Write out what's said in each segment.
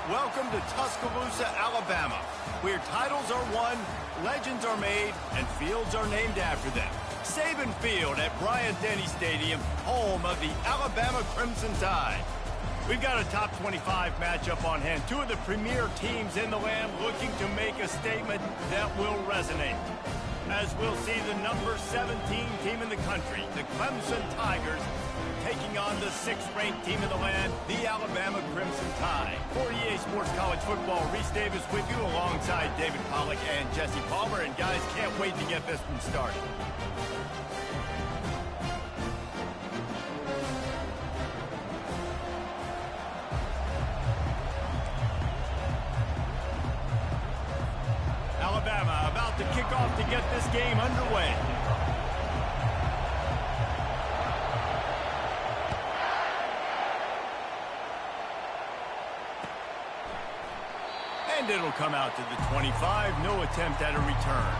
Welcome to Tuscaloosa, Alabama, where titles are won, legends are made, and fields are named after them. Saban Field at Bryant-Denny Stadium, home of the Alabama Crimson Tide. We've got a top 25 matchup on hand. Two of the premier teams in the land looking to make a statement that will resonate. As we'll see the number 17 team in the country, the Clemson Tigers, taking on the 6th-ranked team in the land, the Alabama Crimson Tide. For EA Sports College Football, Reese Davis with you alongside David Pollack and Jesse Palmer. And guys, can't wait to get this one started. Alabama about to kick off to get this game underway. And it'll come out to the 25. No attempt at a return.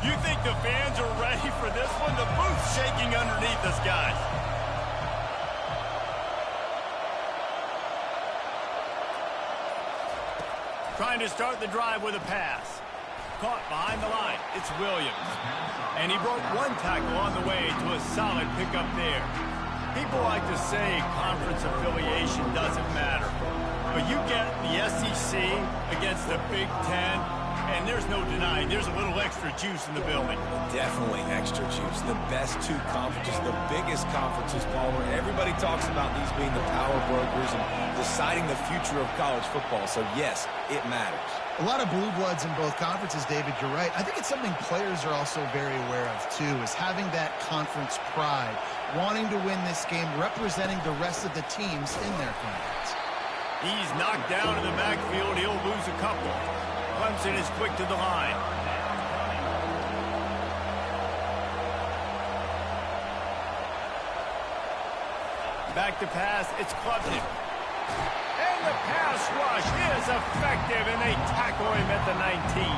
You think the fans are ready for this one? The booth's shaking underneath us, guys. Trying to start the drive with a pass. Caught behind the line. It's Williams. And he broke one tackle on the way to a solid pickup there. People like to say conference affiliation doesn't matter. But you get the SEC against the Big Ten, and there's no denying there's a little extra juice in the building. Definitely extra juice. The best two conferences, the biggest conferences, Palmer. Everybody talks about these being the power brokers and deciding the future of college football. So, yes, it matters. A lot of blue bloods in both conferences, David. You're right. I think it's something players are also very aware of, too, is having that conference pride, wanting to win this game, representing the rest of the teams in their conference. He's knocked down in the backfield. He'll lose a couple. Clemson is quick to the line. Back to pass. It's Clemson. And the pass rush is effective, and they tackle him at the 19.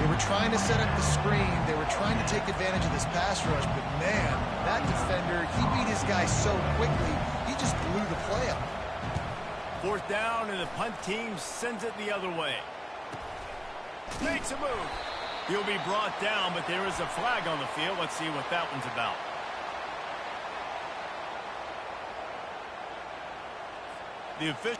They were trying to set up the screen. They were trying to take advantage of this pass rush, but, man, that defender, he beat his guy so quickly, he just blew the play up. 4th down, and the punt team sends it the other way. Makes a move. He'll be brought down, but there is a flag on the field. Let's see what that one's about. The official.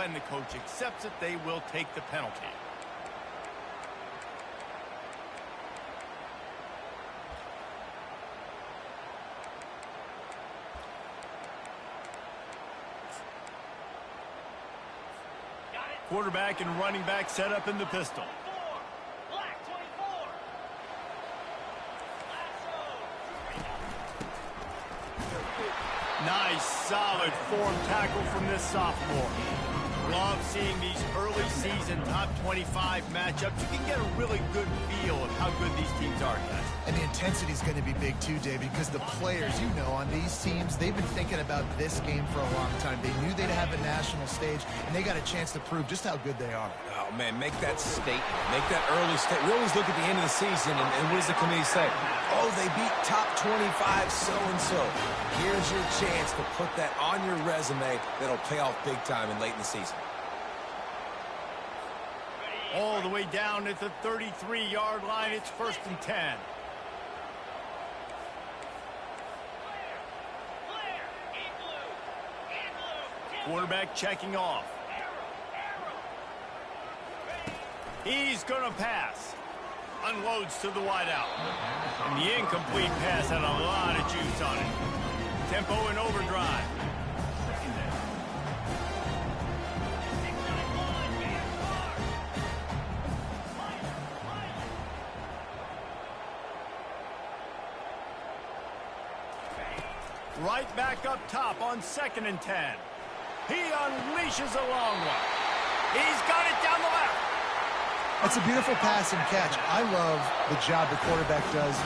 And the coach accepts it. They will take the penalty. Quarterback and running back set up in the pistol. Nice, solid form tackle from this sophomore. Love seeing these early season top 25 matchups. You can get a really good feel of how good these teams are, guys. And the intensity is going to be big too, David, because the players, you know, on these teams, they've been thinking about this game for a long time. They knew they'd have a national stage, and they got a chance to prove just how good they are. Oh, man, make that statement. Make that early statement. We always look at the end of the season, and what does the committee say? Oh, they beat top 25 so-and-so. Here's your chance to put that on your resume that'll pay off big time and late in the season. All the way down at the 33-yard line. It's 1st and 10. Quarterback checking off. He's going to pass. Unloads to the wideout. And the incomplete pass had a lot of juice on it. Tempo and overdrive. Right back up top on 2nd and 10. He unleashes a long one. He's got it down the left. It's a beautiful pass and catch. I love the job the quarterback does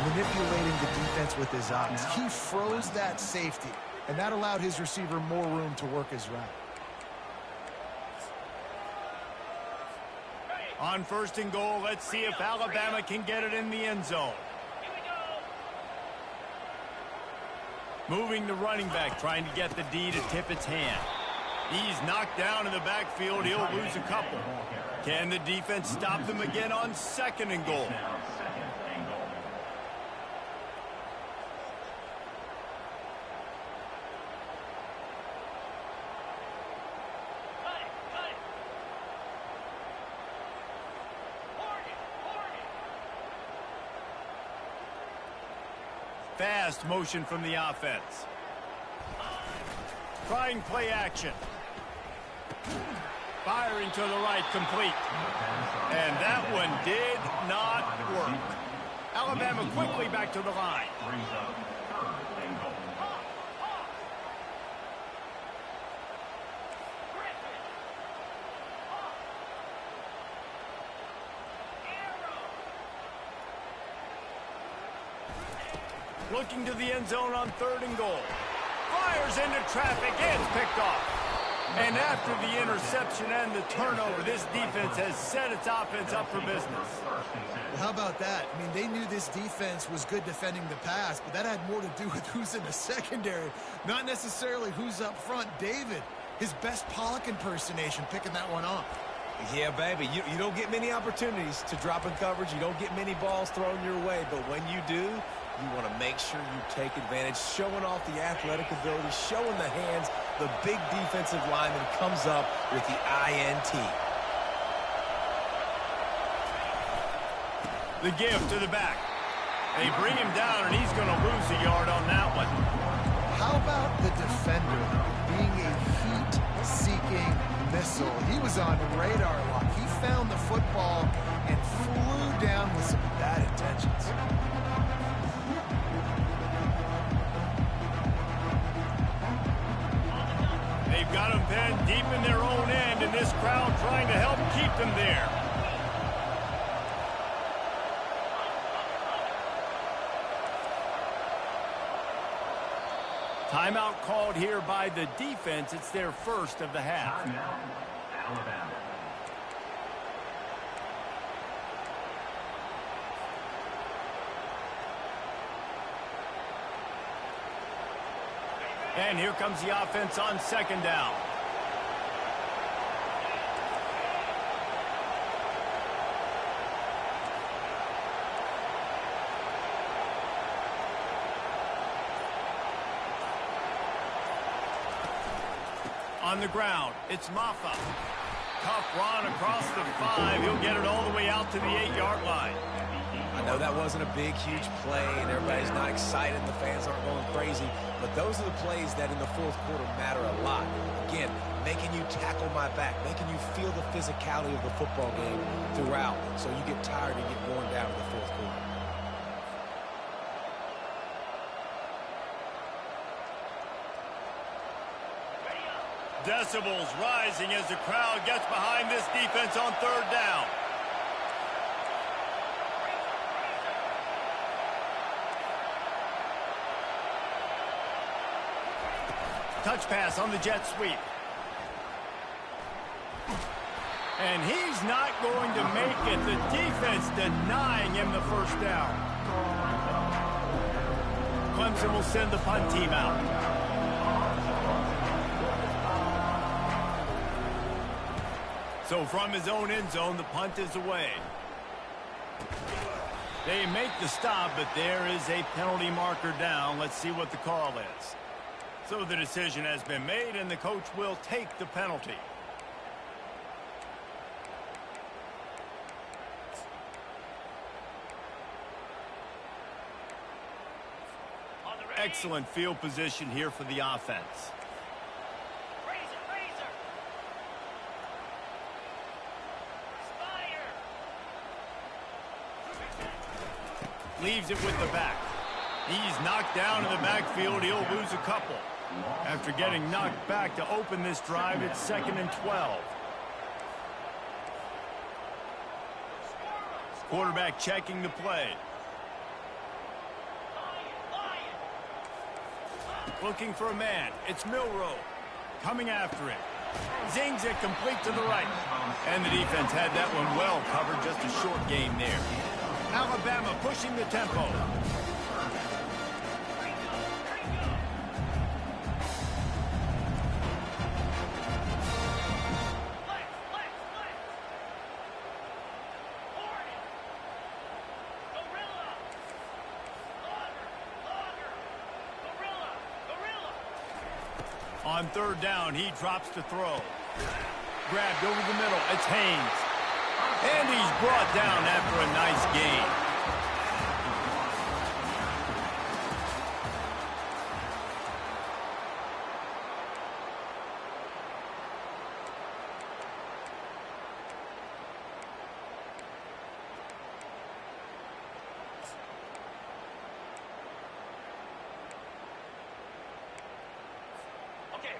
manipulating the defense with his eyes. He froze that safety, and that allowed his receiver more room to work his route. On 1st and goal, let's see if Alabama can get it in the end zone. Moving the running back, trying to get the D to tip its hand. He's knocked down in the backfield. He'll lose a couple. Can the defense stop them again on 2nd and goal? Fast motion from the offense. Trying play action. Firing to the right, complete. And that one did not work. Alabama quickly back to the line. Looking to the end zone on 3rd and goal. Fires into traffic. It's picked off. And after the interception and the turnover, this defense has set its offense up for business. Well, how about that? I mean, they knew this defense was good defending the pass, but that had more to do with who's in the secondary, not necessarily who's up front. David, his best Pollock impersonation, picking that one off. Yeah, baby, you don't get many opportunities to drop in coverage. You don't get many balls thrown your way, but when you do, you want to make sure you take advantage, showing off the athletic ability, showing the hands. The big defensive lineman comes up with the INT. The give to the back. They bring him down, and he's going to lose a yard on that one. How about the defender being a heat-seeking missile? He was on radar lock. He found the football and flew down with some bad intentions. They've got them pinned deep in their own end, and this crowd trying to help keep them there. Timeout called here by the defense. It's their first of the half. Alabama. And here comes the offense on 2nd down. On the ground, it's Maffa. Tough run across the 5. He'll get it all the way out to the 8-yard line. I know that wasn't a big, huge play, and everybody's not excited, and the fans aren't going crazy, but those are the plays that in the 4th quarter matter a lot. Again, making you tackle my back, making you feel the physicality of the football game throughout, so you get tired and get worn down in the 4th quarter. Decibels rising as the crowd gets behind this defense on 3rd down. Touch pass on the jet sweep. And he's not going to make it. The defense denying him the 1st down. Clemson will send the punt team out. So from his own end zone, the punt is away. They make the stop, but there is a penalty marker down. Let's see what the call is. So the decision has been made, and the coach will take the penalty. Excellent field position here for the offense. Leaves it with the back. He's knocked down in the backfield. He'll lose a couple. After getting knocked back to open this drive, it's 2nd and 12. Quarterback checking the play. Looking for a man. It's Milroe. Coming after it. Zings it complete to the right. And the defense had that one well covered. Just a short game there. Alabama pushing the tempo. On 3rd down, he drops to throw. Grabbed over the middle. It's Haynes. And he's brought down after a nice gain.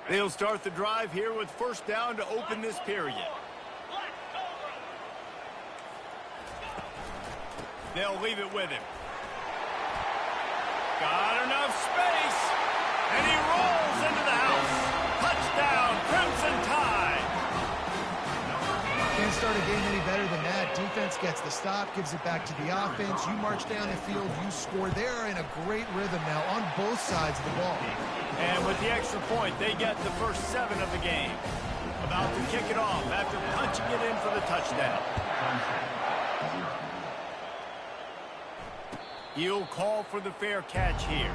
They'll start the drive here with 1st down to open this period. They'll leave it with him. Got enough space. And he rolls into the house. Touchdown, Crimson Tide. Can't start a game any better than that. Defense gets the stop, gives it back to the offense. You march down the field, you score. They're in a great rhythm now on both sides of the ball. And with the extra point, they get the first 7 of the game. About to kick it off after punching it in for the touchdown. He'll call for the fair catch here.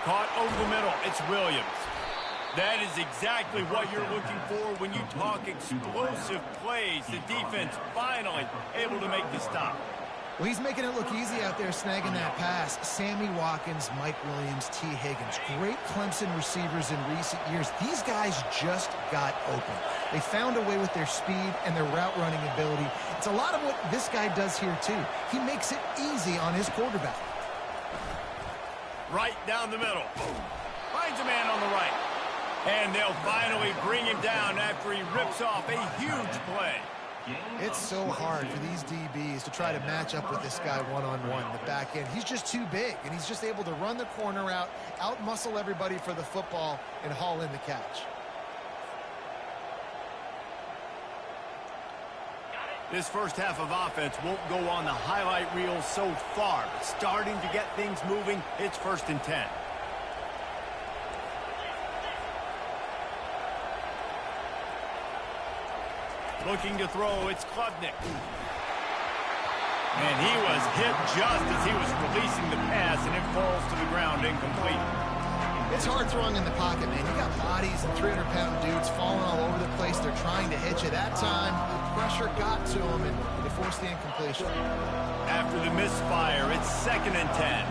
Caught over the middle. It's Williams. That is exactly what you're looking for when you talk explosive plays. The defense finally able to make the stop. Well, he's making it look easy out there snagging that pass. Sammy Watkins, Mike Williams, T. Higgins. Great Clemson receivers in recent years. These guys just got open. They found a way with their speed and their route running ability. It's a lot of what this guy does here, too. He makes it easy on his quarterback. Right down the middle. Finds a man on the right. And they'll finally bring him down after he rips off a huge play. It's so hard for these DBs to try to match up with this guy one-on-one in the back end. He's just too big, and he's just able to run the corner out-muscle everybody for the football, and haul in the catch. This first half of offense won't go on the highlight reel so far. But starting to get things moving, it's 1st and 10. Looking to throw, it's Klubnik. And he was hit just as he was releasing the pass, and it falls to the ground incomplete. It's hard throwing in the pocket, man. You got bodies and 300-pound dudes falling all over the place. They're trying to hit you. That time, pressure got to him, and they forced the incompletion. After the misfire, it's 2nd and 10.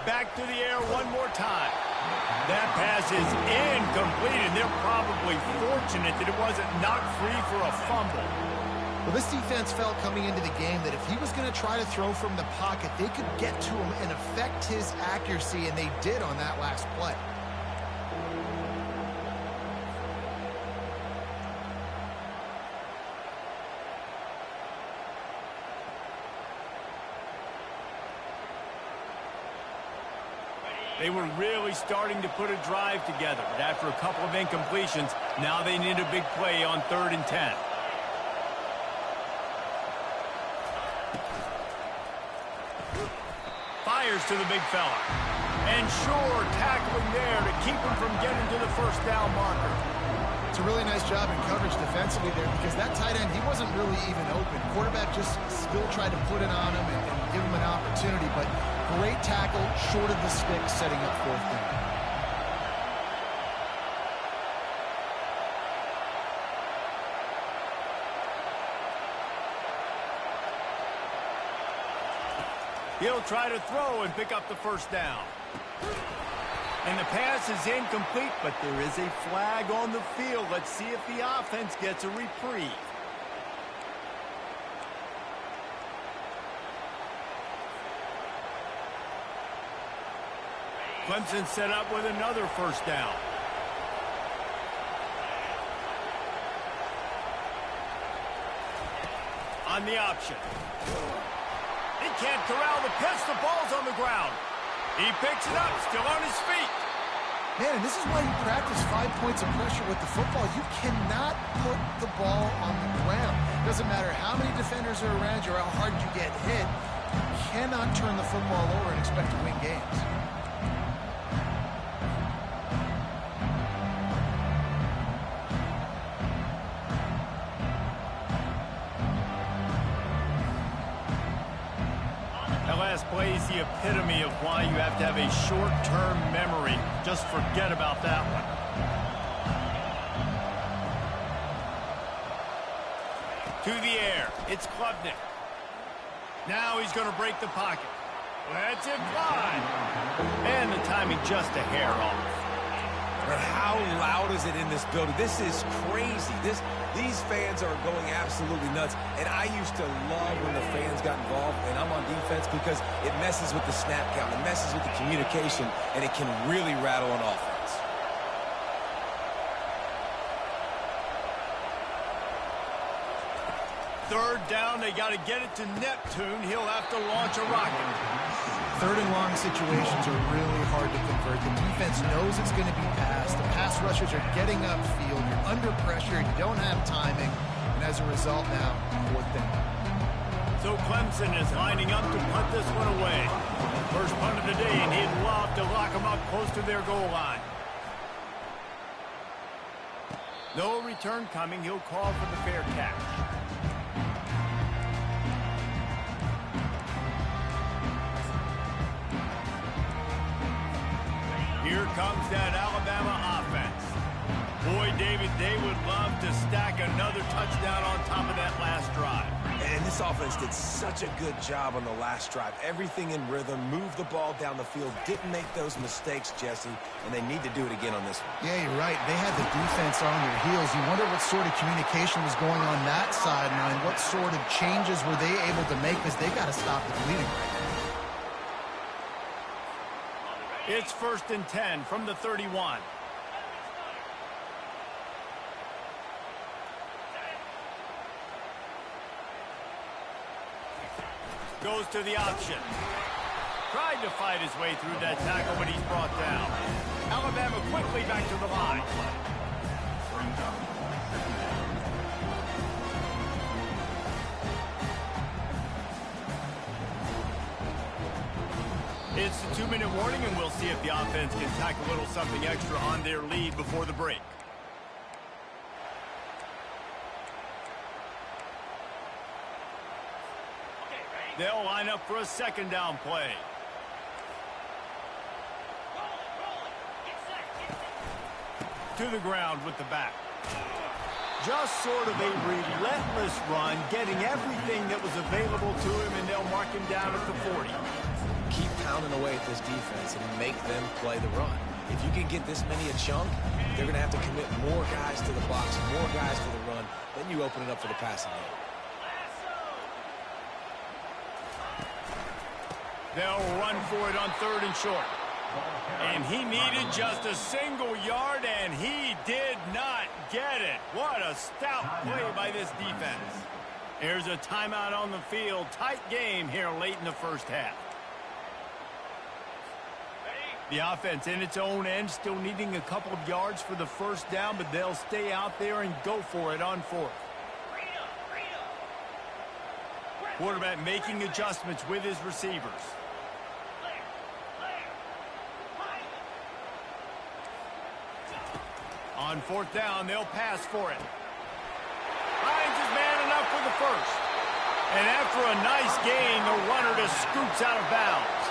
Back to the air one more time. That pass is incomplete, and they're probably fortunate that it wasn't knocked free for a fumble. Well, this defense felt coming into the game that if he was going to try to throw from the pocket, they could get to him and affect his accuracy, and they did on that last play. They were really starting to put a drive together, but after a couple of incompletions, now they need a big play on 3rd and 10. Fires to the big fella. And sure, tackling there to keep him from getting to the 1st down marker. a really nice job in coverage defensively there because that tight end, he wasn't really even open. Quarterback just still tried to put it on him and give him an opportunity, but great tackle, short of the stick, setting up fourth down. He'll try to throw and pick up the first down. And the pass is incomplete, but there is a flag on the field. Let's see if the offense gets a reprieve. Clemson set up with another first down. On the option. He can't corral the pitch. The ball's on the ground. He picks it up, still on his feet. Man, and this is why you practice 5 points of pressure with the football. You cannot put the ball on the ground. Doesn't matter how many defenders are around you or how hard you get hit. You cannot turn the football over and expect to win games. Play is the epitome of why you have to have a short-term memory. Just forget about that one. To the air. It's Klubnik. Now he's going to break the pocket. Let's it fly. And the timing just a hair off. But how loud is it in this building? This is crazy. These fans are going absolutely nuts. And I used to love when the fans got involved, and I'm on defense because it messes with the snap count. It messes with the communication, and it can really rattle an offense. Third down, they got to get it to Neptune. He'll have to launch a rocket. Third and long situations are really hard to convert. The defense knows it's going to be passed. The pass rushers are getting upfield. You're under pressure. You don't have timing. And as a result now, fourth down. So Clemson is lining up to punt this one away. First punt of the day, and he'd love to lock them up close to their goal line. No return coming. He'll call for the fair catch. Here comes that Alabama offense. Boy, David, they would love to stack another touchdown on top of that last drive. And this offense did such a good job on the last drive. Everything in rhythm, moved the ball down the field, didn't make those mistakes, Jesse, and they need to do it again on this one. Yeah, you're right. They had the defense on their heels. You wonder what sort of communication was going on that sideline. What sort of changes were they able to make because they got to stop the bleeding right now. It's 1st and 10 from the 31. Goes to the option. Tried to fight his way through that tackle, but he's brought down. Alabama quickly back to the line. It's the 2-minute warning, and we'll see if the offense can tack a little something extra on their lead before the break. They'll line up for a second down play. To the ground with the back. Just sort of a relentless run, getting everything that was available to him, and they'll mark him down at the 40. Keep pounding away at this defense and make them play the run. If you can get this many a chunk, they're going to have to commit more guys to the box, more guys to the run. Then you open it up for the passing game. They'll run for it on 3rd and short. And he needed just a single yard, and he did not get it. What a stout play by this defense. Here's a timeout on the field. Tight game here late in the first half. The offense in its own end, still needing a couple of yards for the first down, but they'll stay out there and go for it on 4th. Quarterback making adjustments with his receivers. On fourth down, they'll pass for it. Finds his man enough for the first. And after a nice gain, the runner just scoops out of bounds.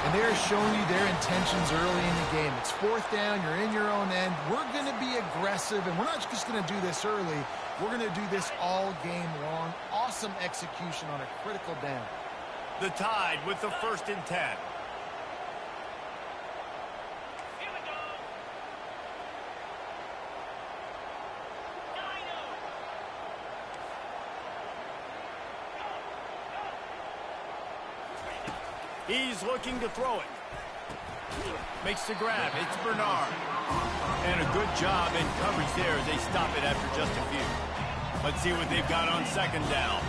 And they're showing you their intentions early in the game. It's fourth down, you're in your own end. We're going to be aggressive, and we're not just going to do this early. We're going to do this all game long. Awesome execution on a critical down. The Tide with the 1st and 10. He's looking to throw it. Makes the grab. It's Bernard. And a good job in coverage there as they stop it after just a few. Let's see what they've got on 2nd down.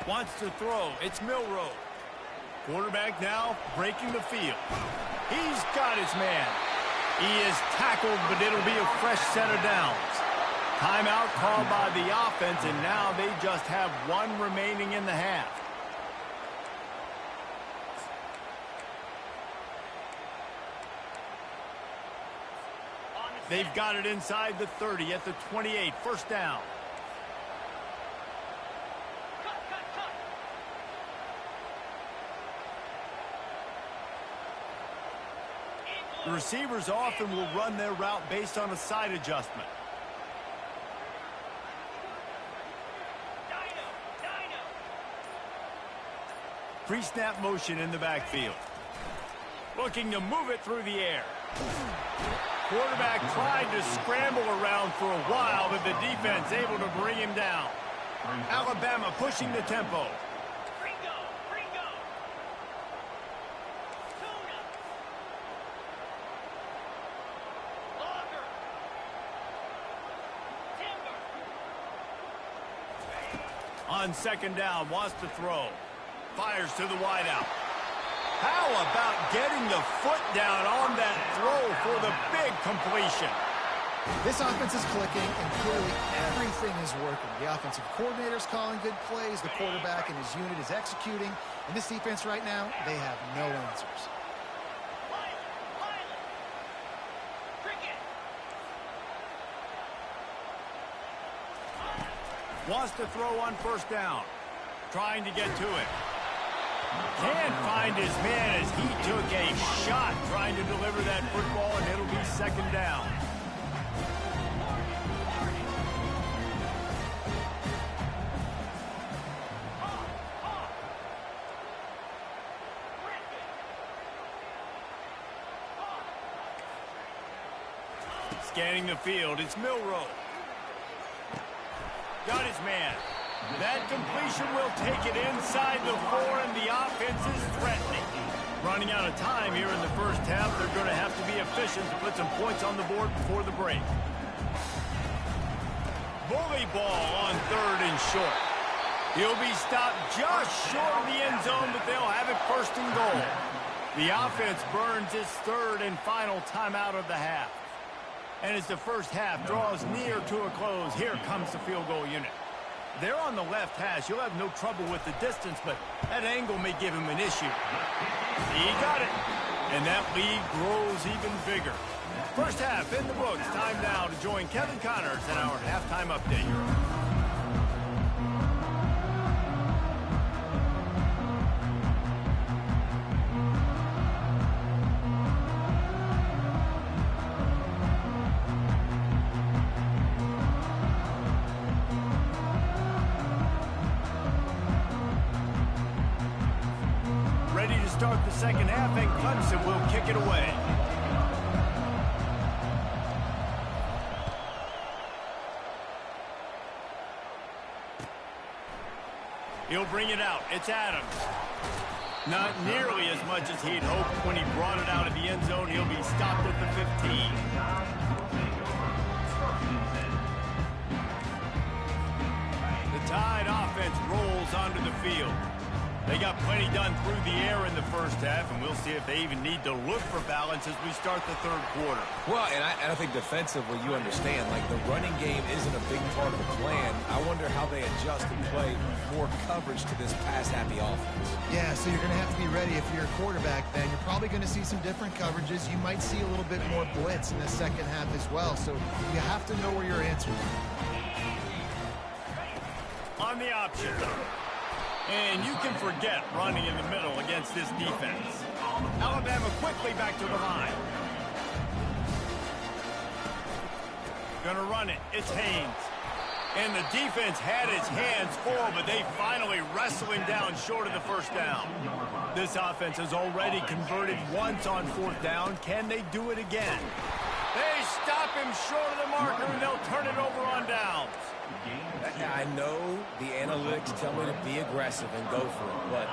Wants to throw. It's Milroe. Quarterback now breaking the field. He's got his man. He is tackled, but it'll be a fresh set of downs. Timeout called by the offense, and now they just have one remaining in the half. They've got it inside the 30 at the 28. 1st down. The receivers often will run their route based on a side adjustment. Pre-snap motion in the backfield. Looking to move it through the air. Quarterback tried to scramble around for a while, but the defense able to bring him down. Alabama pushing the tempo. On 2nd down, wants to throw. Fires to the wideout. How about getting the foot down on that throw for the big completion? This offense is clicking, and clearly everything is working. The offensive coordinator's calling good plays. The quarterback and his unit is executing. And this defense right now, they have no answers. Wants to throw on 1st down. Trying to get to it. Can't find his man as he took a shot trying to deliver that football, and it'll be 2nd down. Scanning the field, it's Milroe. Got his man. That completion will take it inside the 4, and the offense is threatening. Running out of time here in the 1st half. They're going to have to be efficient to put some points on the board before the break. Bully ball on 3rd and short. He'll be stopped just short of the end zone, but they'll have it 1st and goal. The offense burns its 3rd and final timeout of the half. And as the 1st half draws near to a close, here comes the field goal unit. They're on the left hash. You'll have no trouble with the distance, but that angle may give him an issue. He got it. And that lead grows even bigger. 1st half in the books. Time now to join Kevin Connors in our halftime update. Ready to start the 2nd half, and Clemson will kick it away. He'll bring it out. It's Adams. Not nearly as much as he'd hoped when he brought it out of the end zone. He'll be stopped at the 15. The Tide offense rolls onto the field. They got plenty done through the air in the first half, and we'll see if they even need to look for balance as we start the third quarter. Well, and I think defensively, you understand, like the running game isn't a big part of the plan. I wonder how they adjust and play more coverage to this pass-happy offense. Yeah, so you're going to have to be ready if you're a quarterback then. You're probably going to see some different coverages. You might see a little bit more blitz in the second half as well, so you have to know where your answers are. On the option. And you can forget running in the middle against this defense. Alabama quickly back to the line. Gonna run it. It's Haynes. And the defense had its hands full, but they finally wrestle him down short of the first down. This offense has already converted once on fourth down. Can they do it again? They stop him short of the marker, and they'll turn it over on downs. I know the analytics tell me to be aggressive and go for it, but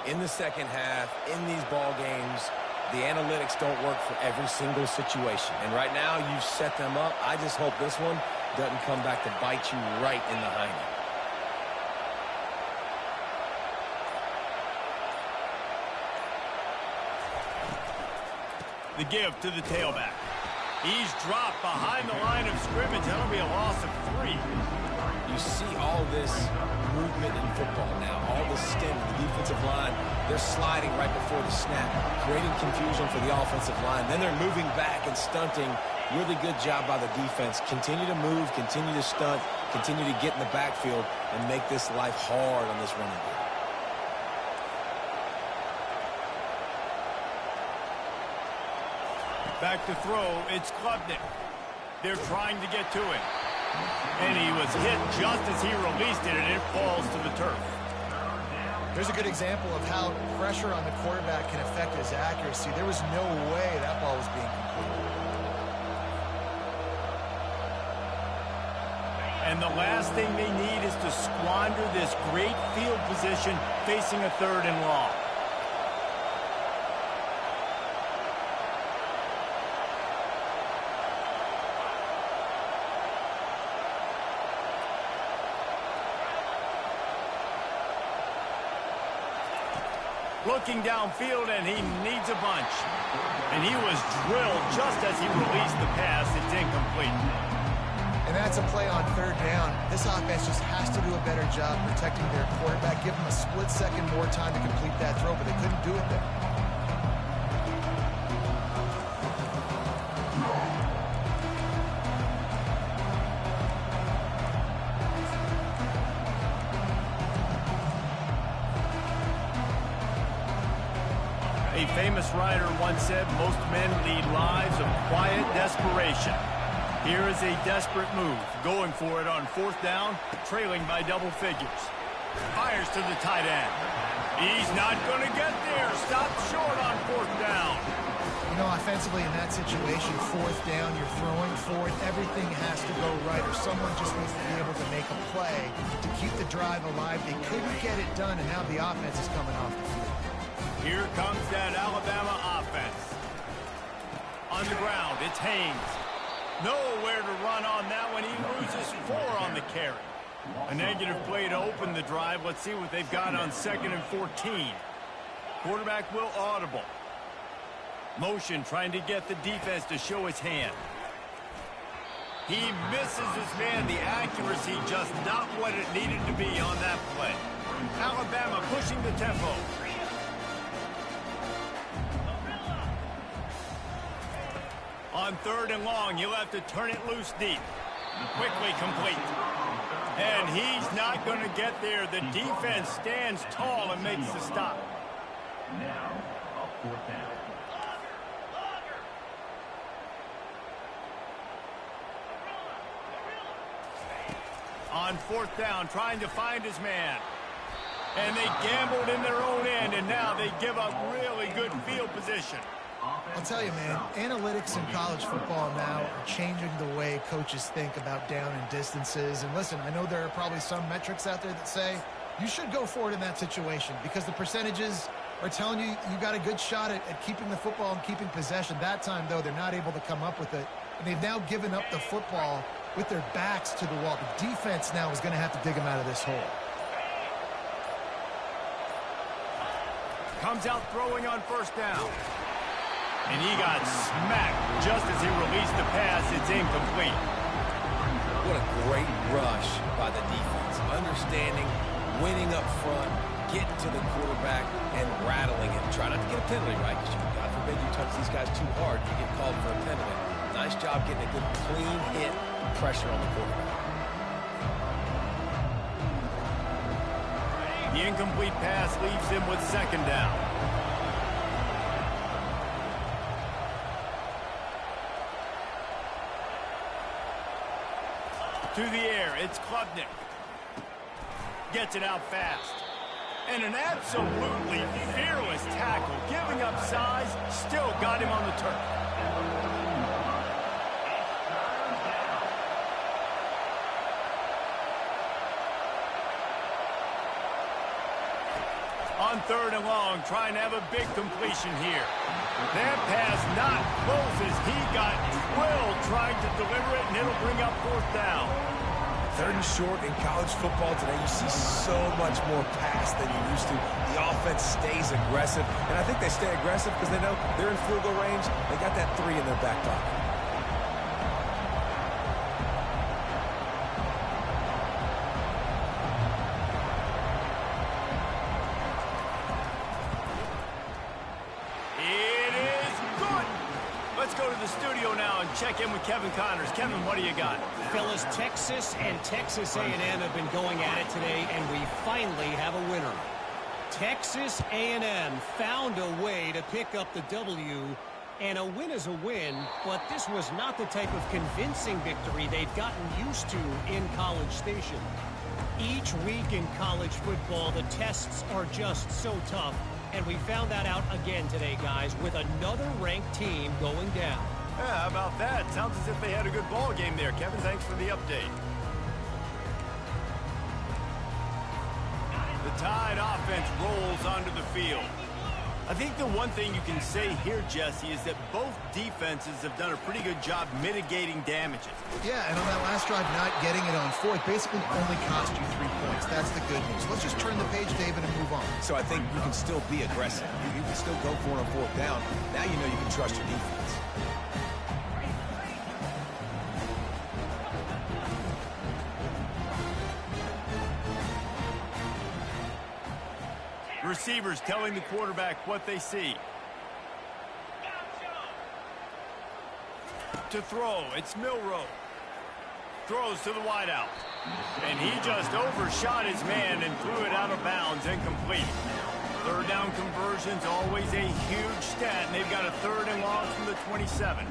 in the second half, in these ball games, the analytics don't work for every single situation. And right now, you set them up. I just hope this one doesn't come back to bite you right in the hiney. The give to the tailback. He's dropped behind the line of scrimmage. That'll be a loss of 3. You see all this movement in football now, all the stem, the defensive line, they're sliding right before the snap, creating confusion for the offensive line. Then they're moving back and stunting. Really good job by the defense. Continue to move, continue to stunt, continue to get in the backfield and make this life hard on this running game. Back to throw, it's Klubnik. They're trying to get to him. And he was hit just as he released it, and it falls to the turf. There's a good example of how pressure on the quarterback can affect his accuracy. There was no way that ball was being completed. And the last thing they need is to squander this great field position facing a 3rd and long. Looking downfield, and he needs a bunch. And he was drilled just as he released the pass. It's incomplete. And that's a play on 3rd down. This offense just has to do a better job protecting their quarterback. Give them a split second more time to complete that throw, but they couldn't do it there. A famous writer once said, most men lead lives of quiet desperation. Here is a desperate move, going for it on 4th down, trailing by double figures. Fires to the tight end. He's not going to get there. Stopped short on 4th down. You know, offensively in that situation, 4th down, you're throwing for it. Everything has to go right, or someone just needs to be able to make a play to keep the drive alive. They couldn't get it done, and now the offense is coming off the field. Here comes that Alabama offense. On the ground, it's Haynes. Nowhere to run on that one. He loses 4 on the carry. A negative play to open the drive. Let's see what they've got on 2nd and 14. Quarterback will audible. Motion trying to get the defense to show his hand. He misses his man. The accuracy just not what it needed to be on that play. Alabama pushing the tempo. On 3rd and long, you'll have to turn it loose deep. Quickly complete. And he's not going to get there. The defense stands tall and makes the stop. Now, a 4th down. On 4th down, trying to find his man. And they gambled in their own end, and now they give up really good field position. I'll tell you, man, analytics in college football now are changing the way coaches think about down and distances. And listen, I know there are probably some metrics out there that say you should go for it in that situation because the percentages are telling you you got a good shot at keeping the football and keeping possession. That time, though, they're not able to come up with it. And they've now given up the football with their backs to the wall. The defense now is going to have to dig them out of this hole. Comes out throwing on first down. And he got smacked just as he released the pass. It's incomplete. What a great rush by the defense. Understanding, winning up front, getting to the quarterback, and rattling him. Try not to get a penalty, right? Because God forbid you touch these guys too hard, you get called for a penalty. Nice job getting a good clean hit, pressure on the quarterback. The incomplete pass leaves him with second down. To the air, it's Klubnik. Gets it out fast. And an absolutely fearless tackle. Giving up size, still got him on the turf. On third and long, trying to have a big completion here. That pass not close as he got drilled trying to deliver it, and it'll bring up fourth down. Third and short in college football today, you see so much more pass than you used to. The offense stays aggressive, and I think they stay aggressive because they know they're in field goal range. They got that 3 in their back pocket. Check in with Kevin Connors. Kevin, what do you got? Fellas, Texas and Texas A&M have been going at it today, and we finally have a winner. Texas A&M found a way to pick up the W, and a win is a win, but this was not the type of convincing victory they'd gotten used to in College Station. Each week in college football, the tests are just so tough, and we found that out again today, guys, with another ranked team going down. Yeah, how about that? Sounds as if they had a good ball game there. Kevin, thanks for the update. The Tide offense rolls onto the field. I think the one thing you can say here, Jesse, is that both defenses have done a pretty good job mitigating damages. Yeah, and on that last drive, not getting it on fourth basically only cost you 3 points. That's the good news. Let's just turn the page, David, and move on. So I think you can still be aggressive. You can still go for it on fourth down. Now you know you can trust your defense. Receivers telling the quarterback what they see. To throw, it's Milroe. Throws to the wideout. And he just overshot his man and threw it out of bounds, incomplete. Third down conversion's always a huge stat, and they've got a third and long from the 27.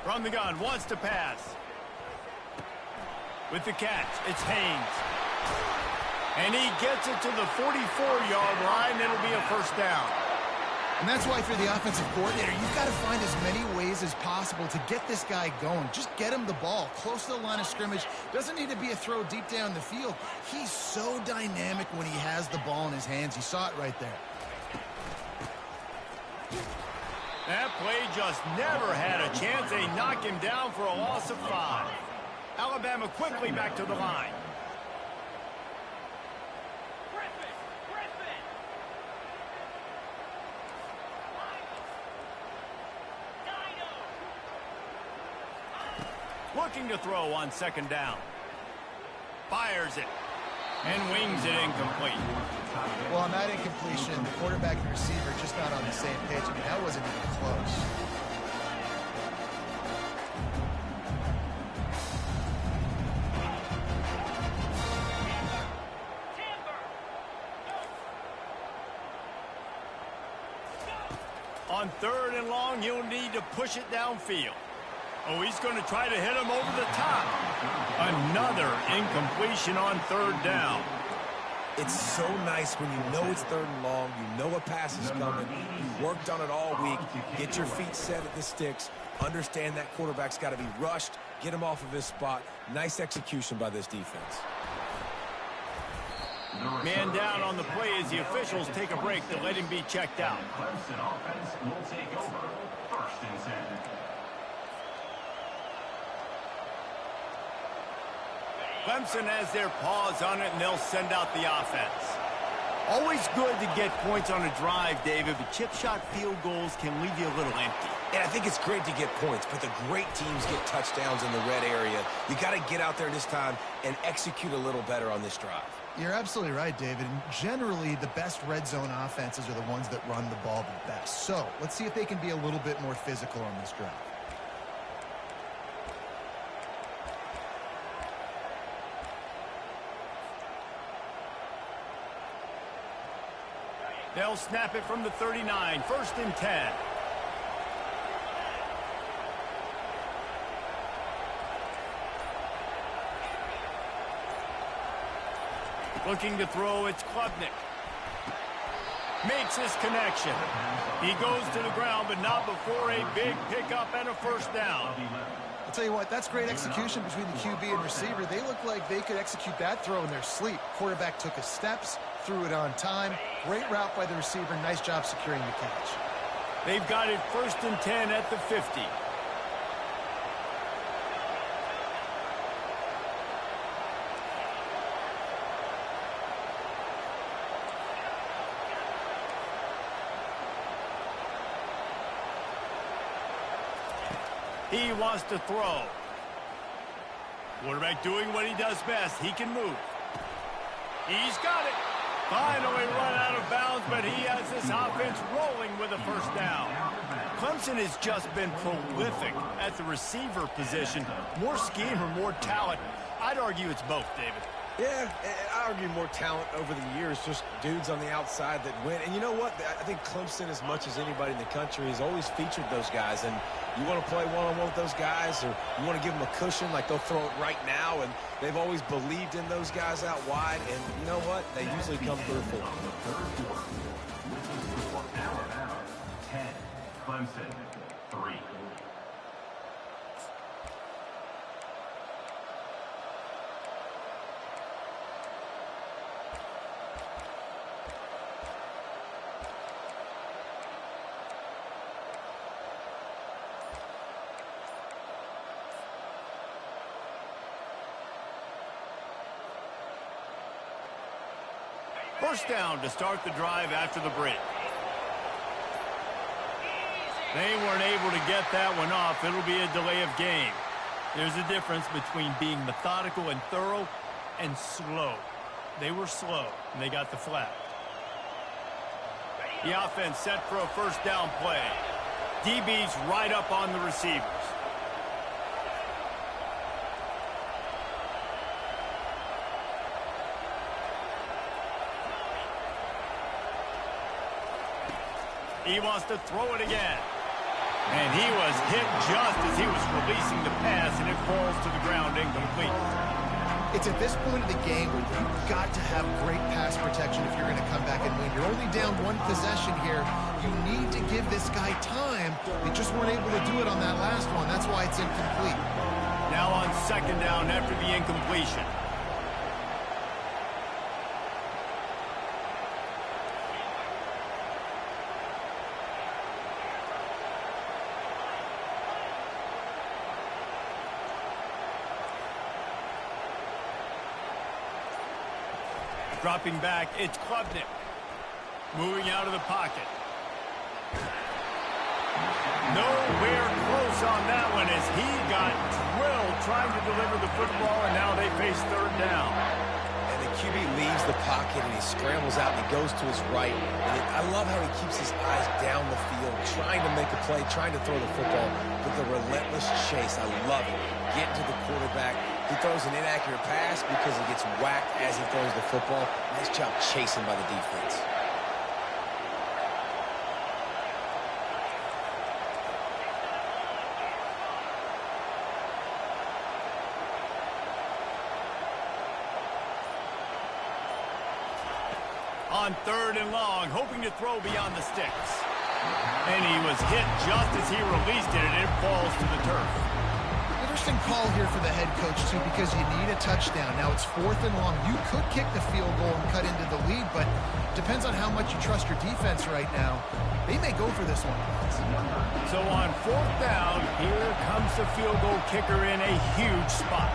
From the gun, wants to pass. With the catch, it's Haynes. And he gets it to the 44-yard line. It'll be a first down. And that's why for the offensive coordinator, you've got to find as many ways as possible to get this guy going. Just get him the ball close to the line of scrimmage. Doesn't need to be a throw deep down the field. He's so dynamic when he has the ball in his hands. You saw it right there. That play just never had a chance. They knock him down for a loss of 5. Alabama quickly back to the line. Looking to throw on second down. Fires it. And wings it incomplete. Well, on that incompletion, the quarterback and receiver just not on the same page. I mean, that wasn't even close. On third and long, you'll need to push it downfield. Oh, he's going to try to hit him over the top. Another incompletion on third down. It's so nice when you know it's third and long, you know a pass is coming, you worked on it all week, get your feet set at the sticks, understand that quarterback's got to be rushed, get him off of his spot. Nice execution by this defense. Man down on the play as the officials take a break to let him be checked out. Clemson offense will take over. 1st and 10. Clemson has their paws on it, and they'll send out the offense. Always good to get points on a drive, David, but chip shot field goals can leave you a little empty. And I think it's great to get points, but the great teams get touchdowns in the red area. You got to get out there this time and execute a little better on this drive. You're absolutely right, David. And generally, the best red zone offenses are the ones that run the ball the best. So let's see if they can be a little bit more physical on this drive. They'll snap it from the 39, 1st and 10. Looking to throw, it's Klubnik. Makes his connection. He goes to the ground, but not before a big pickup and a 1st down. I'll tell you what, that's great execution between the QB and receiver. They look like they could execute that throw in their sleep. Quarterback took his steps, threw it on time. Great route by the receiver. Nice job securing the catch. They've got it 1st and 10 at the 50. He wants to throw. Quarterback doing what he does best. He can move. He's got it. Finally run out of bounds, but he has this offense rolling with a 1st down. Clemson has just been prolific at the receiver position. More scheme or more talent? I'd argue it's both, David. Yeah, I argue more talent over the years, just dudes on the outside that win. And you know what? I think Clemson, as much as anybody in the country, has always featured those guys. And you want to play one-on-one with those guys, or you want to give them a cushion, like they'll throw it right now. And they've always believed in those guys out wide. And you know what? They usually come through for them. Alabama 10, Clemson 3. First down to start the drive after the break. They weren't able to get that one off. It'll be a delay of game. There's a difference between being methodical and thorough and slow. They were slow, and they got the flag. The offense set for a 1st down play. DB's right up on the receivers. He wants to throw it again. And he was hit just as he was releasing the pass, and it falls to the ground incomplete. It's at this point of the game where you've got to have great pass protection if you're going to come back and win. You're only down 1 possession here. You need to give this guy time. They just weren't able to do it on that last one. That's why it's incomplete. Now on 2nd down after the incompletion. Dropping back, it's Klubnik. Moving out of the pocket. Nowhere close on that one as he got drilled trying to deliver the football, and now they face 3rd down. And the QB leaves the pocket, and he scrambles out, and he goes to his right. And I love how he keeps his eyes down the field, trying to make a play, trying to throw the football, but the relentless chase. I love it. Getting to the quarterback. He throws an inaccurate pass because he gets whacked as he throws the football. Nice job chasing by the defense. On 3rd and long, hoping to throw beyond the sticks. And he was hit just as he released it, and it falls to the turf. There's Interesting call here for the head coach, too, because you need a touchdown. Now it's 4th and long. You could kick the field goal and cut into the lead, but depends on how much you trust your defense right now. They may go for this one. So on 4th down, here comes the field goal kicker in a huge spot.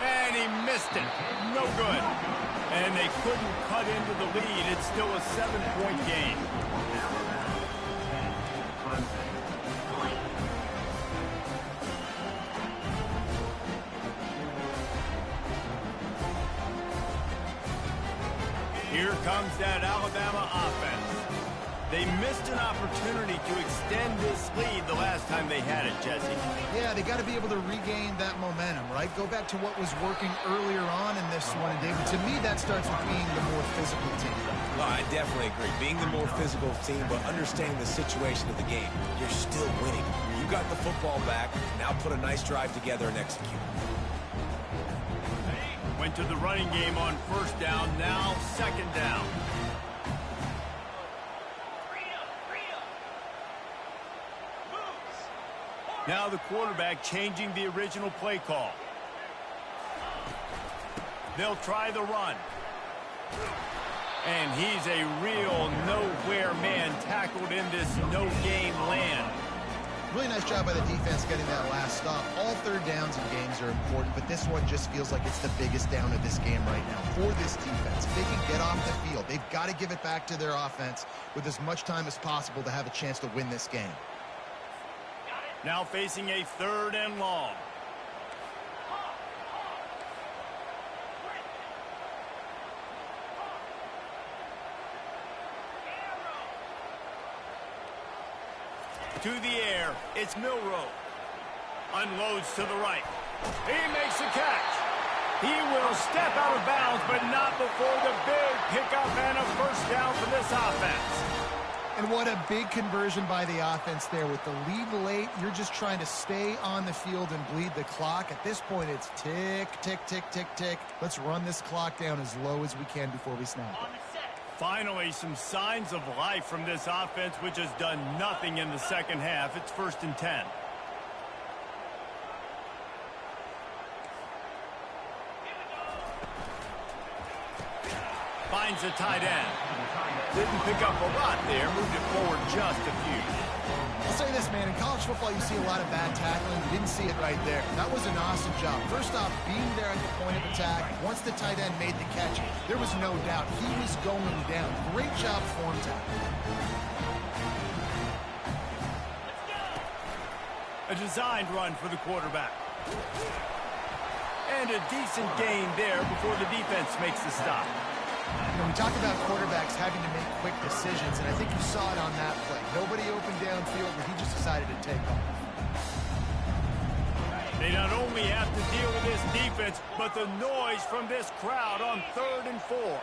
And he missed it. No good. And they couldn't cut into the lead. It's still a 7-point game. Here comes that Alabama offense. They missed an opportunity to extend this lead the last time they had it, Jesse. Yeah, they got to be able to regain that momentum, right? Go back to what was working earlier on in this one. And, David, to me, that starts with being the more physical team. No, I definitely agree. Being the more physical team, but understanding the situation of the game. You're still winning. You got the football back. Now put a nice drive together and execute. Went to the running game on 1st down, now 2nd down. Now the quarterback changing the original play call. They'll try the run. And he's a real nowhere man tackled in this no-gain land. Really nice job by the defense getting that last stop. All 3rd downs in games are important, but this one just feels like it's the biggest down of this game right now for this defense. If they can get off the field, they've got to give it back to their offense with as much time as possible to have a chance to win this game. Now facing a 3rd and long. To the air, it's Milroe. Unloads to the right. He makes the catch. He will step out of bounds, but not before the big pickup and a 1st down for this offense. And what a big conversion by the offense there. With the lead late, you're just trying to stay on the field and bleed the clock. At this point, it's tick, tick, tick, tick, tick. Let's run this clock down as low as we can before we snap it. Finally, some signs of life from this offense, which has done nothing in the 2nd half. It's 1st and 10. Finds a tight end. Didn't pick up a lot there. Moved it forward just a few. I'll say this, man. In college football, you see a lot of bad tackling. You didn't see it right there. That was an awesome job. First off, being there at the point of attack. Once the tight end made the catch, there was no doubt he was going down. Great job form tackle. A designed run for the quarterback. And a decent gain there before the defense makes the stop. You know, we talk about quarterbacks having to make quick decisions, and I think you saw it on that play. Nobody opened downfield, but he just decided to take off. They not only have to deal with this defense, but the noise from this crowd on 3rd and 4.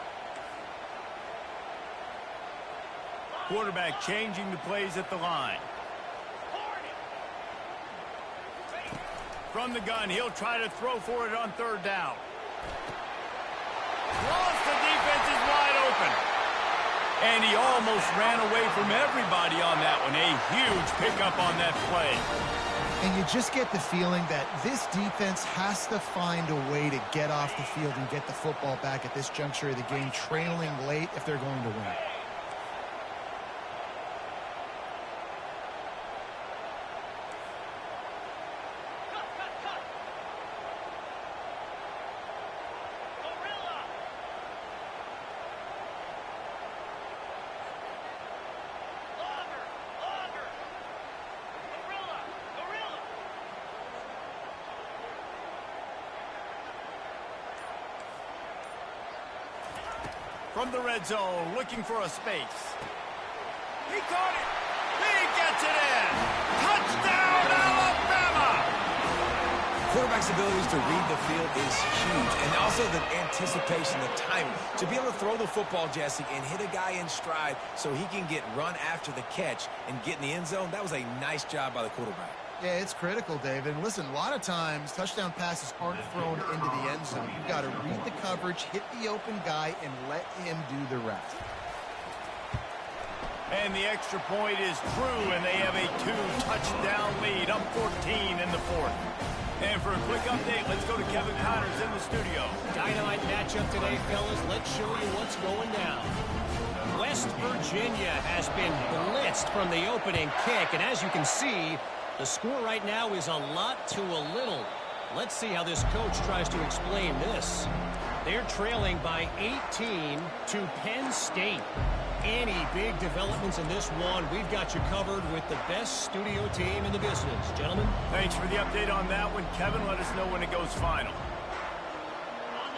Quarterback changing the plays at the line. From the gun, he'll try to throw for it on 3rd down. Once the defense is wide open. And he almost ran away from everybody on that one. A huge pickup on that play. And you just get the feeling that this defense has to find a way to get off the field and get the football back at this juncture of the game, trailing late if they're going to win. From the red zone, looking for a space. He caught it. He gets it in. Touchdown, Alabama! Quarterback's abilities to read the field is huge, and also the anticipation, the timing. To be able to throw the football, Jesse, and hit a guy in stride so he can get run after the catch and get in the end zone, that was a nice job by the quarterback. Yeah, it's critical, David. And listen, a lot of times touchdown passes aren't thrown into the end zone. You've got to read the coverage, hit the open guy, and let him do the rest. And the extra point is true, and they have a 2-touchdown lead, up 14 in the fourth. And for a quick update, let's go to Kevin Connors in the studio. Dynamite matchup today, fellas. Let's show you what's going down. West Virginia has been blitzed from the opening kick, and as you can see, the score right now is a lot to a little. Let's see how this coach tries to explain this. They're trailing by 18 to Penn State. Any big developments in this one, we've got you covered with the best studio team in the business. Gentlemen. Thanks for the update on that one. Kevin, let us know when it goes final.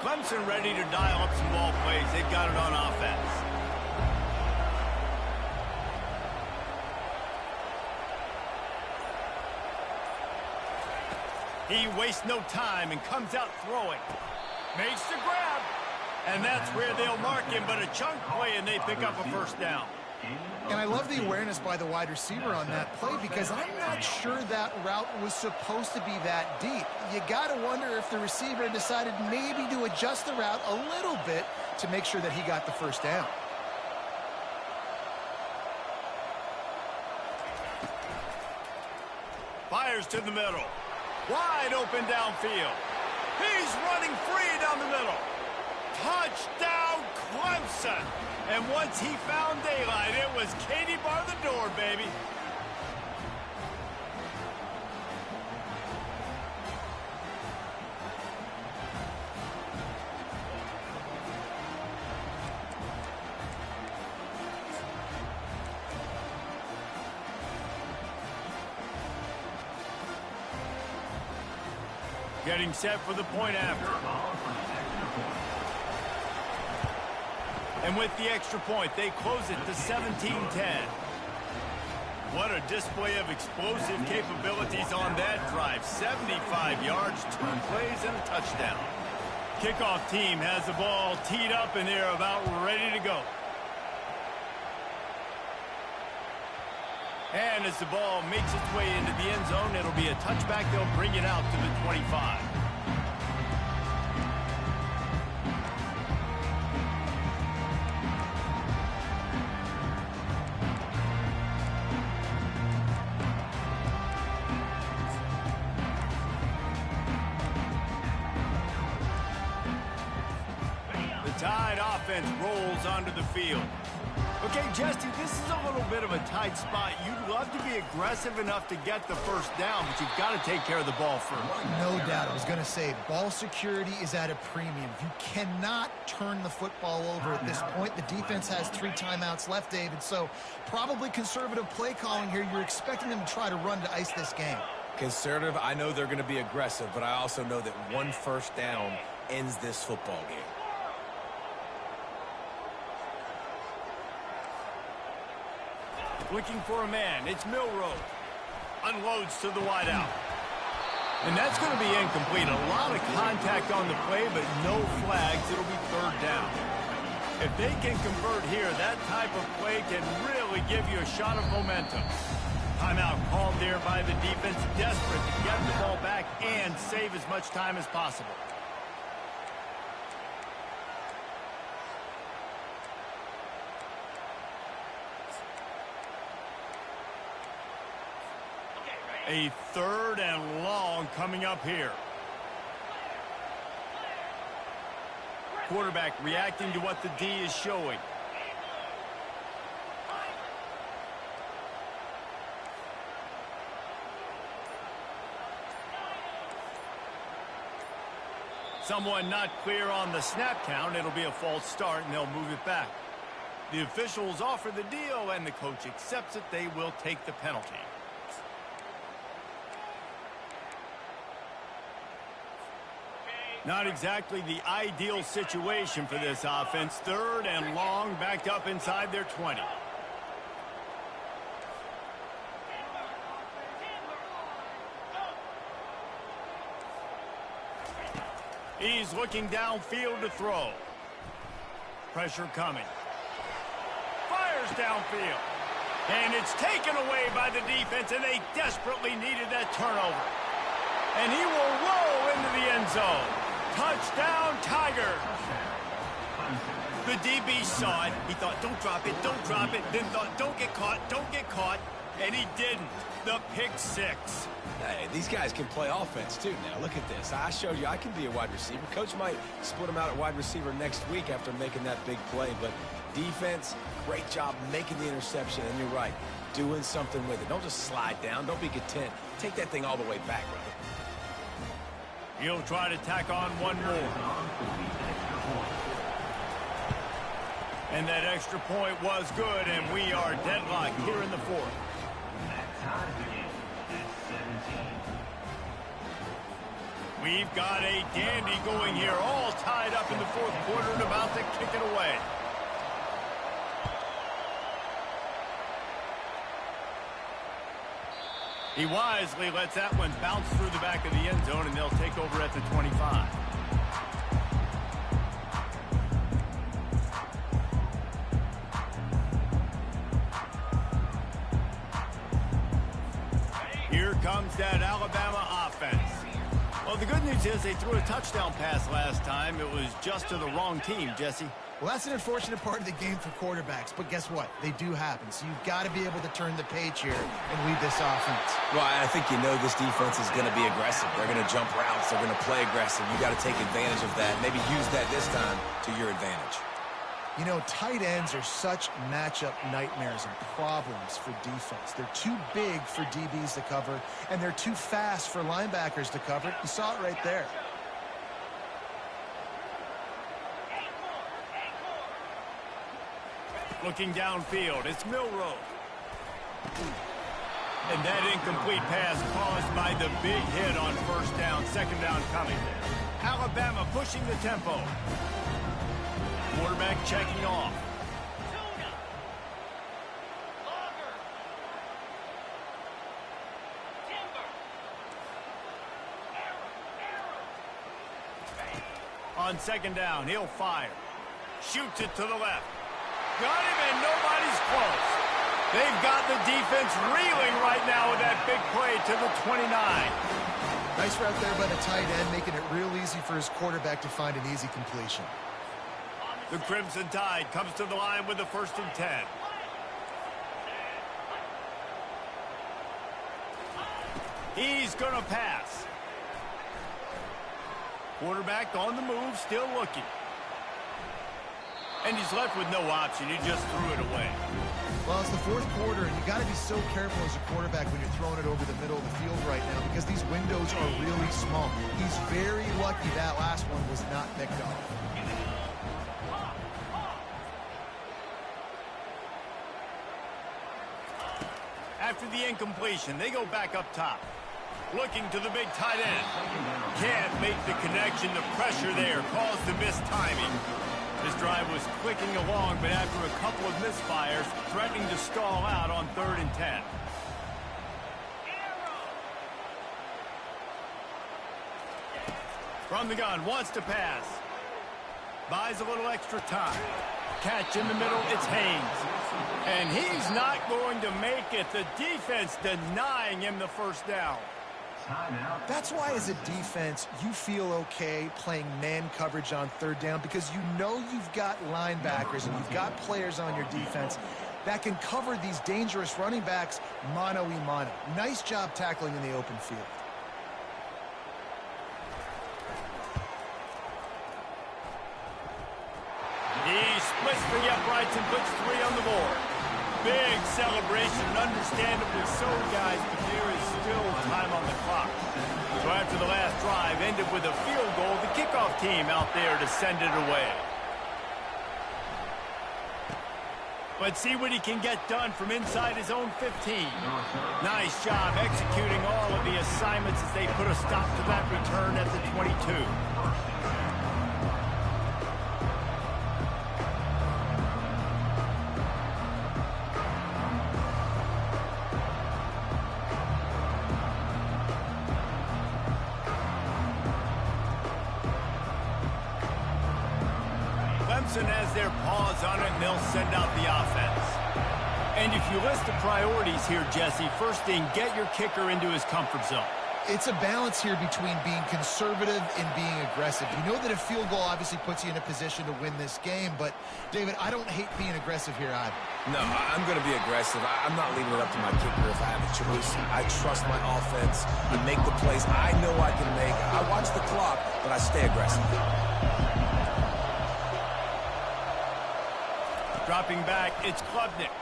Clemson ready to dial up some ball plays. They've got it on offense. He wastes no time and comes out throwing. Makes the grab. And that's where they'll mark him, but a chunk play, and they pick up a first down. And I love the awareness by the wide receiver on that play because I'm not sure that route was supposed to be that deep. You got to wonder if the receiver decided maybe to adjust the route a little bit to make sure that he got the first down. Fires to the middle. Wide open downfield. He's running free down the middle. Touchdown, Clemson. And once he found daylight, it was Katie bar the door, baby. Getting set for the point after. And with the extra point, they close it to 17-10. What a display of explosive capabilities on that drive. 75 yards, 2 plays, and a touchdown. Kickoff team has the ball teed up, and they're about ready to go. And as the ball makes its way into the end zone, it'll be a touchback. They'll bring it out to the 25. Tide offense rolls onto the field. Okay, Jesse, this is a little bit of a tight spot. You'd love to be aggressive enough to get the first down, but you've got to take care of the ball first. No doubt. I was going to say, ball security is at a premium. You cannot turn the football over at this point. The defense has 3 timeouts left, David, so probably conservative play calling here. You're expecting them to try to run to ice this game. Conservative, I know they're going to be aggressive, but I also know that 1 first down ends this football game. Looking for a man. It's Milroe. Unloads to the wideout. And that's going to be incomplete. A lot of contact on the play, but no flags. It'll be 3rd down. If they can convert here, that type of play can really give you a shot of momentum. Timeout called there by the defense, desperate to get the ball back and save as much time as possible. A 3rd and long coming up here. Quarterback reacting to what the D is showing. Someone not clear on the snap count. It'll be a false start, and they'll move it back. The officials offer the deal, and the coach accepts it. They will take the penalty. Not exactly the ideal situation for this offense. 3rd and long, backed up inside their 20. He's looking downfield to throw. Pressure coming. Fires downfield. And it's taken away by the defense, and they desperately needed that turnover. And he will roll into the end zone. Touchdown, Tiger. The DB saw it. He thought, don't drop it, don't drop it. Then thought, don't get caught, don't get caught. And he didn't. The pick six. Hey, these guys can play offense, too. Now, look at this. I showed you I can be a wide receiver. Coach might split him out at wide receiver next week after making that big play. But defense, great job making the interception. And you're right, doing something with it. Don't just slide down. Don't be content. Take that thing all the way back, brother. He'll try to tack on one more. And that extra point was good, and we are deadlocked here in the fourth. We've got a dandy going here, all tied up in the fourth quarter and about to kick it away. He wisely lets that one bounce through the back of the end zone, and they'll take over at the 25. Here comes that Alabama offense. Well, the good news is they threw a touchdown pass last time. It was just to the wrong team, Jesse. Well, that's an unfortunate part of the game for quarterbacks, but guess what? They do happen, so you've got to be able to turn the page here and lead this offense. Well, I think you know this defense is going to be aggressive. They're going to jump routes. They're going to play aggressive. You got to take advantage of that. Maybe use that this time to your advantage. You know, tight ends are such matchup nightmares and problems for defense. They're too big for DBs to cover, and they're too fast for linebackers to cover. You saw it right there. Looking downfield, it's Milroe. And that incomplete pass caused by the big hit on first down, second down coming. Alabama pushing the tempo. Quarterback checking off. On second down, he'll fire. Shoots it to the left. Got him, and nobody's close. They've got the defense reeling right now with that big play to the 29. Nice route there by the tight end, making it real easy for his quarterback to find an easy completion. The Crimson Tide comes to the line with the 1st and 10. He's going to pass. Quarterback on the move, still looking. And he's left with no option. He just threw it away. Well, it's the fourth quarter, and you got to be so careful as a quarterback when you're throwing it over the middle of the field right now because these windows are really small. He's very lucky that last one was not picked off. After the incompletion, they go back up top. Looking to the big tight end. Can't make the connection. The pressure there caused the missed timing. This drive was clicking along, but after a couple of misfires, threatening to stall out on 3rd and 10. From the gun, wants to pass. Buys a little extra time. Catch in the middle, it's Haynes. And he's not going to make it. The defense denying him the first down. That's why as a defense, you feel okay playing man coverage on 3rd down because you know you've got linebackers and you've got players on your defense that can cover these dangerous running backs mano-a-mano. Nice job tackling in the open field. He splits the uprights and puts 3 on the board. Big celebration, understandably so, guys, but there is still time on the clock. So after the last drive ended with a field goal, the kickoff team out there to send it away. Let's see what he can get done from inside his own 15. Nice job executing all of the assignments as they put a stop to that return at the 22. Clemson has their paws on it, and they'll send out the offense. And if you list the priorities here, Jesse, first thing, get your kicker into his comfort zone. It's a balance here between being conservative and being aggressive. You know that a field goal obviously puts you in a position to win this game, but, David, I don't hate being aggressive here either. No, I'm going to be aggressive. I'm not leaving it up to my kicker if I have a choice. I trust my offense. I make the plays I know I can make. I watch the clock, but I stay aggressive. Dropping back, it's Klubnik.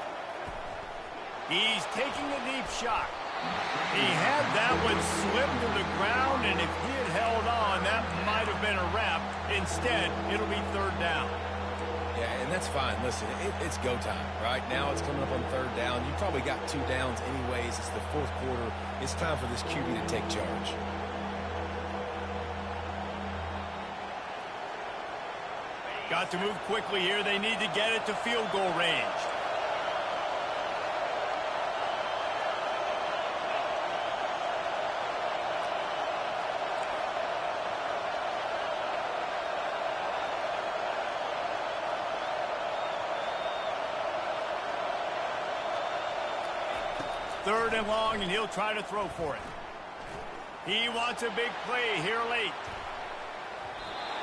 He's taking a deep shot. He had that one slip to the ground, and if he had held on, that might have been a wrap. Instead, it'll be third down. Yeah, and that's fine. Listen, it's go time, right? Now it's coming up on third down. You probably got 2 downs anyways. It's the fourth quarter. It's time for this QB to take charge. Got to move quickly here. They need to get it to field goal range. Third and long, and he'll try to throw for it. He wants a big play here late.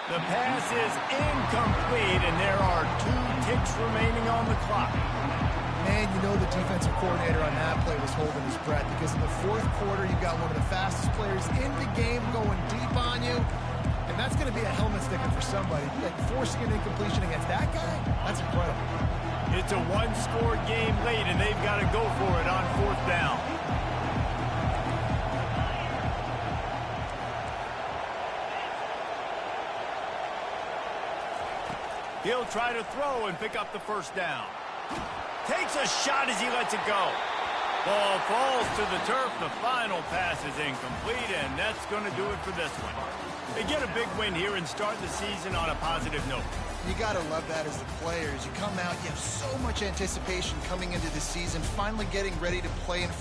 The pass is incomplete, and there are 2 ticks remaining on the clock. Man, you know the defensive coordinator on that play was holding his breath, because in the fourth quarter, you've got one of the fastest players in the game going deep on you, and that's going to be a helmet sticker for somebody. Like, forcing an incompletion against that guy, that's incredible. It's a one-score game late, and they've got to go for it on fourth down. He'll try to throw and pick up the first down. Takes a shot as he lets it go. Ball falls to the turf. The final pass is incomplete, and that's going to do it for this one. They get a big win here and start the season on a positive note. You got to love that as the players. You come out, you have so much anticipation coming into the season, finally getting ready to play in front